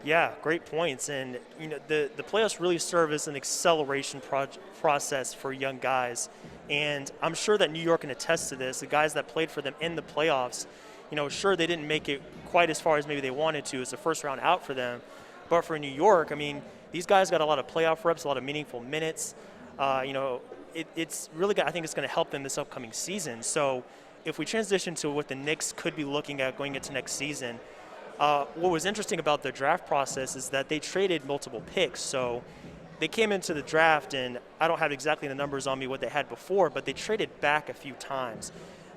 Yeah, great points. And the playoffs really serve as an acceleration process for young guys. And I'm sure that New York can attest to this. The guys that played for them in the playoffs, sure they didn't make it quite as far as maybe they wanted to. It's the first round out for them. But for New York, I mean, these guys got a lot of playoff reps, a lot of meaningful minutes. It's really I think it's going to help them this upcoming season. So if we transition to what the Knicks could be looking at going into next season, what was interesting about the draft process is that they traded multiple picks. So they came into the draft, and I don't have exactly the numbers on me what they had before, but they traded back a few times.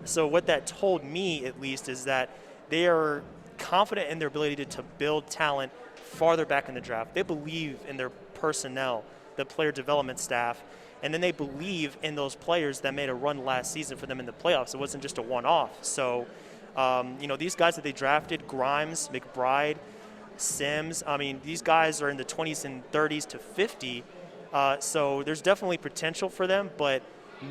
So what that told me, at least, is that they are confident in their ability to build talent farther back in the draft. They believe in their personnel, the player development staff, and then they believe in those players that made a run last season for them in the playoffs. It wasn't just a one-off. So these guys that they drafted, Grimes, McBride, Sims, I mean, these guys are in the 20s and 30s to 50. So there's definitely potential for them, but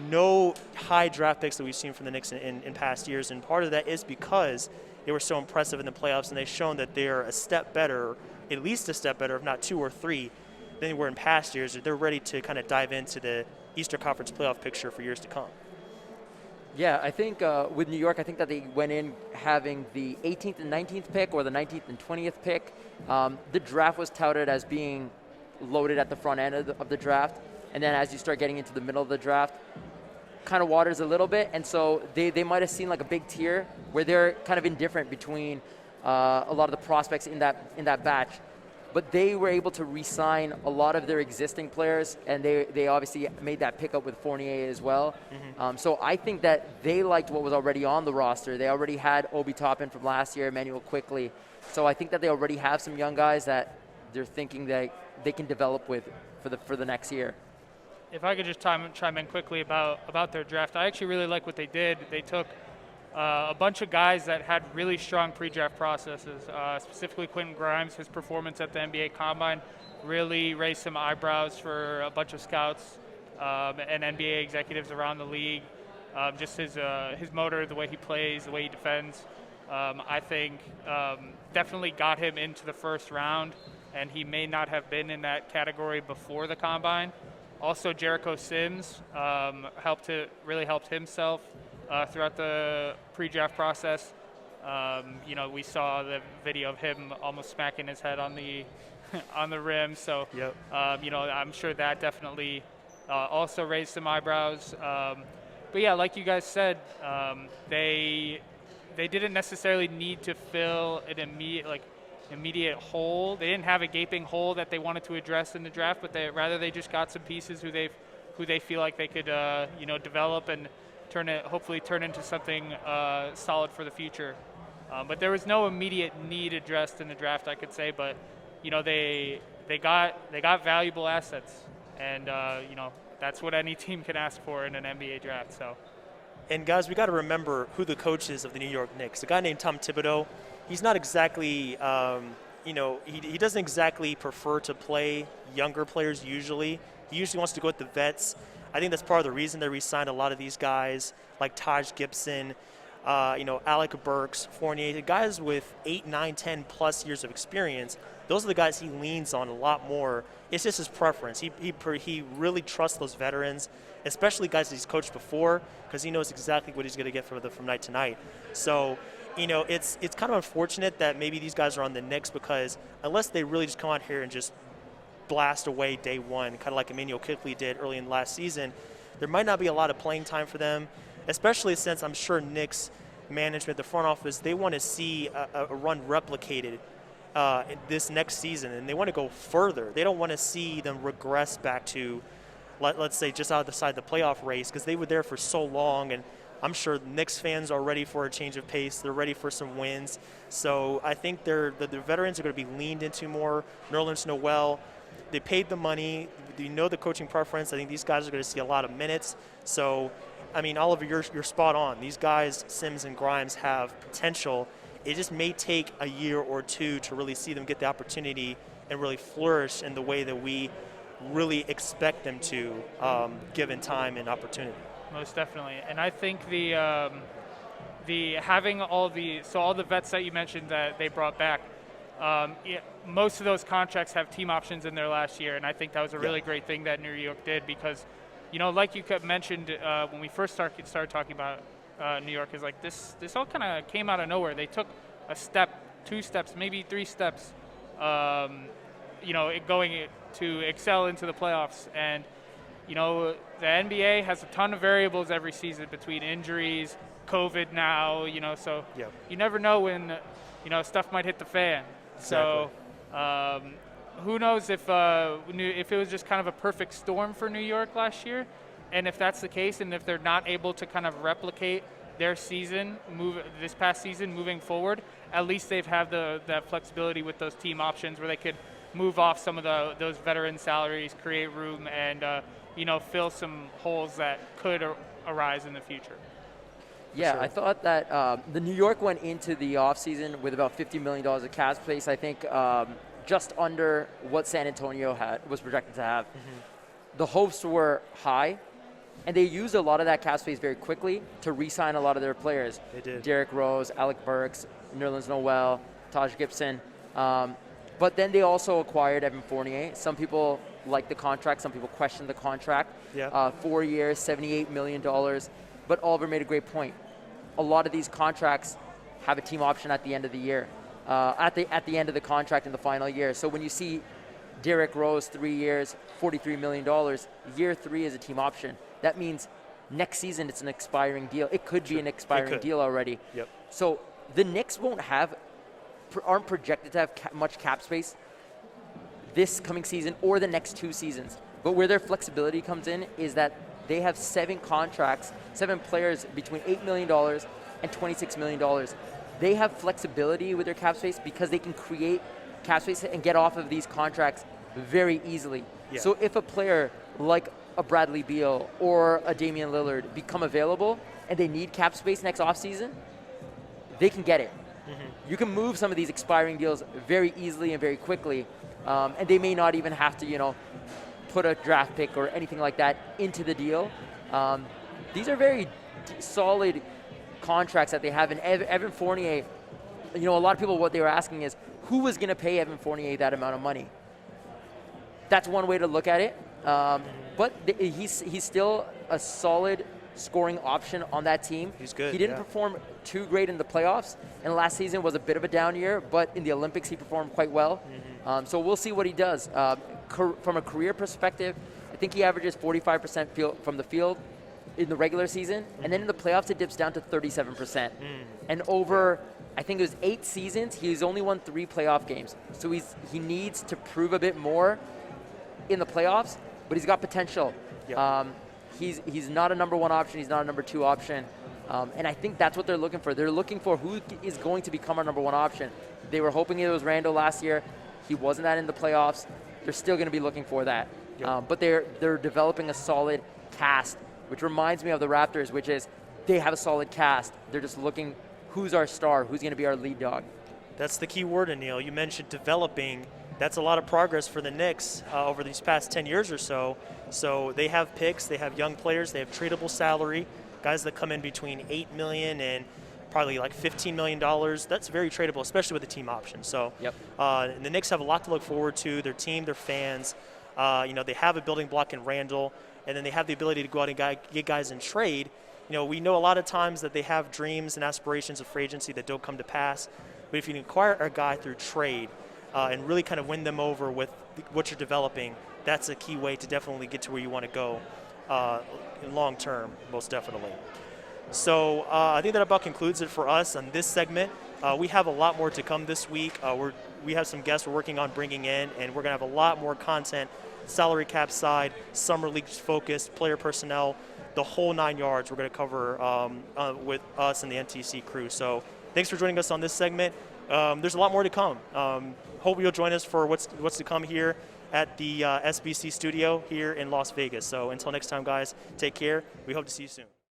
no high draft picks that we've seen from the Knicks in past years. And part of that is because they were so impressive in the playoffs, and they've shown that they're a step better, at least a step better, if not two or three, than they were in past years. They're ready to kind of dive into the Eastern Conference playoff picture for years to come. Yeah, I think with New York, I think that they went in having the 18th and 19th pick or the 19th and 20th pick. The draft was touted as being loaded at the front end of the draft. And then as you start getting into the middle of the draft, kind of waters a little bit. And so they might have seen like a big tier where they're kind of indifferent between a lot of the prospects in that batch. But they were able to re-sign a lot of their existing players, and they obviously made that pickup with Fournier as well. Mm-hmm. So I think that they liked what was already on the roster. They already had Obi Toppin from last year, Emmanuel Quickley. So I think that they already have some young guys that they're thinking that they can develop with for the next year. If I could just chime in quickly about their draft, I actually really like what they did. They took a bunch of guys that had really strong pre-draft processes, specifically Quentin Grimes. His performance at the NBA Combine really raised some eyebrows for a bunch of scouts and NBA executives around the league. Just his motor, the way he plays, the way he defends, I think definitely got him into the first round, and he may not have been in that category before the Combine. Also, Jericho Sims really helped himself throughout the pre-draft process. We saw the video of him almost smacking his head on the on the rim. So, yep. I'm sure that definitely also raised some eyebrows. But yeah, like you guys said, they didn't necessarily need to fill an immediate hole. They didn't have a gaping hole that they wanted to address in the draft, but they just got some pieces who they feel like they could develop and hopefully turn into something solid for the future. But there was no immediate need addressed in the draft, I could say. But they got valuable assets, and that's what any team can ask for in an NBA draft. So. And guys, we got to remember who the coach is of the New York Knicks. A guy named Tom Thibodeau. He's not exactly, he doesn't exactly prefer to play younger players usually. He usually wants to go with the vets. I think that's part of the reason they re-signed a lot of these guys, like Taj Gibson, Alec Burks, Fournier, the guys with 8, 9, 10 plus years of experience. Those are the guys he leans on a lot more. It's just his preference. He really trusts those veterans, especially guys that he's coached before, because he knows exactly what he's going to get from night to night. So, it's kind of unfortunate that maybe these guys are on the Knicks, because unless they really just come out here and just blast away day one, kind of like Emmanuel Quickley did early in last season, there might not be a lot of playing time for them, especially since I'm sure Knicks management, the front office, they want to see a run replicated this next season, and they want to go further. They don't want to see them regress back to, let's say, just outside the playoff race, because they were there for so long, and I'm sure Knicks fans are ready for a change of pace. They're ready for some wins. So I think the veterans are going to be leaned into more. Nerlens Noel, they paid the money. You know the coaching preference. I think these guys are going to see a lot of minutes. So, I mean, Oliver, you're spot on. These guys, Sims and Grimes, have potential. It just may take a year or two to really see them get the opportunity and really flourish in the way that we really expect them to, given time and opportunity. Most definitely. And I think the having all the vets that you mentioned that they brought back, yeah, most of those contracts have team options in their last year, and I think that was a really great thing that New York did because, like you mentioned when we first started talking about New York, is like this all kind of came out of nowhere. They took a step, 2 steps, maybe 3 steps, going to excel into the playoffs. And, the NBA has a ton of variables every season between injuries, COVID now, so you never know when, stuff might hit the fan. Exactly. So who knows if it was just kind of a perfect storm for New York last year, and if that's the case, and if they're not able to kind of replicate their season, this past season moving forward, at least they've had that flexibility with those team options where they could move off some of those veteran salaries, create room, and fill some holes that could arise in the future. Yeah, sure. I thought that the New York went into the offseason with about $50 million of cap space. I think just under what San Antonio was projected to have. The hopes were high, and they used a lot of that cap space very quickly to re-sign a lot of their players. They did. Derrick Rose, Alec Burks, Nerlens Noel, Taj Gibson. But then they also acquired Evan Fournier. Some people like the contract. Some people question the contract. Yeah. 4 years, $78 million. But Oliver made a great point. A lot of these contracts have a team option at the end of the year, at the end of the contract in the final year. So when you see Derrick Rose, 3 years, $43 million, year 3 is a team option. That means next season it's an expiring deal. It could be an expiring deal already. Yep. So the Knicks aren't projected to have much cap space this coming season or the next 2 seasons. But where their flexibility comes in is that they have 7 players between $8 million and $26 million. They have flexibility with their cap space because they can create cap space and get off of these contracts very easily. Yeah. So if a player like a Bradley Beal or a Damian Lillard become available and they need cap space next offseason, they can get it. You can move some of these expiring deals very easily and very quickly, and they may not even have to, put a draft pick or anything like that into the deal. These are very solid contracts that they have. And Evan Fournier, a lot of people, what they were asking is, who was going to pay Evan Fournier that amount of money? That's one way to look at it. But he's still a solid scoring option on that team. He's good. He didn't perform too great in the playoffs, and last season was a bit of a down year, but in the Olympics he performed quite well. So we'll see what he does. From a career perspective, I think he averages 45% from the field in the regular season, and then in the playoffs it dips down to 37%. And over, I think it was 8 seasons, he's only won 3 playoff games. So he needs to prove a bit more in the playoffs, but he's got potential. Yep. He's not a number 1 option. He's not a number 2 option. And I think that's what they're looking for. They're looking for who is going to become our number 1 option. They were hoping it was Randall last year. He wasn't that in the playoffs. They're still going to be looking for that. Yep. But they're developing a solid cast, which reminds me of the Raptors, which is they have a solid cast. They're just looking who's our star, who's going to be our lead dog. That's the key word, Anil. You mentioned developing. That's a lot of progress for the Knicks over these past 10 years or so. So they have picks, they have young players, they have tradable salary, guys that come in between $8 million and probably like $15 million. That's very tradable, especially with the team option. So and the Knicks have a lot to look forward to, their team, their fans. They have a building block in Randall, and then they have the ability to go out and get guys in trade. We know a lot of times that they have dreams and aspirations of free agency that don't come to pass. But if you can acquire a guy through trade and really kind of win them over with what you're developing, that's a key way to definitely get to where you want to go in long term, most definitely. So I think that about concludes it for us on this segment. We have a lot more to come this week. We have some guests we're working on bringing in, and we're going to have a lot more content, salary cap side, summer league focused, player personnel, the whole 9 yards we're going to cover with us and the NTC crew. So thanks for joining us on this segment. There's a lot more to come. Hope you'll join us for what's to come here at the SBC Studio here in Las Vegas. So until next time, guys, take care. We hope to see you soon.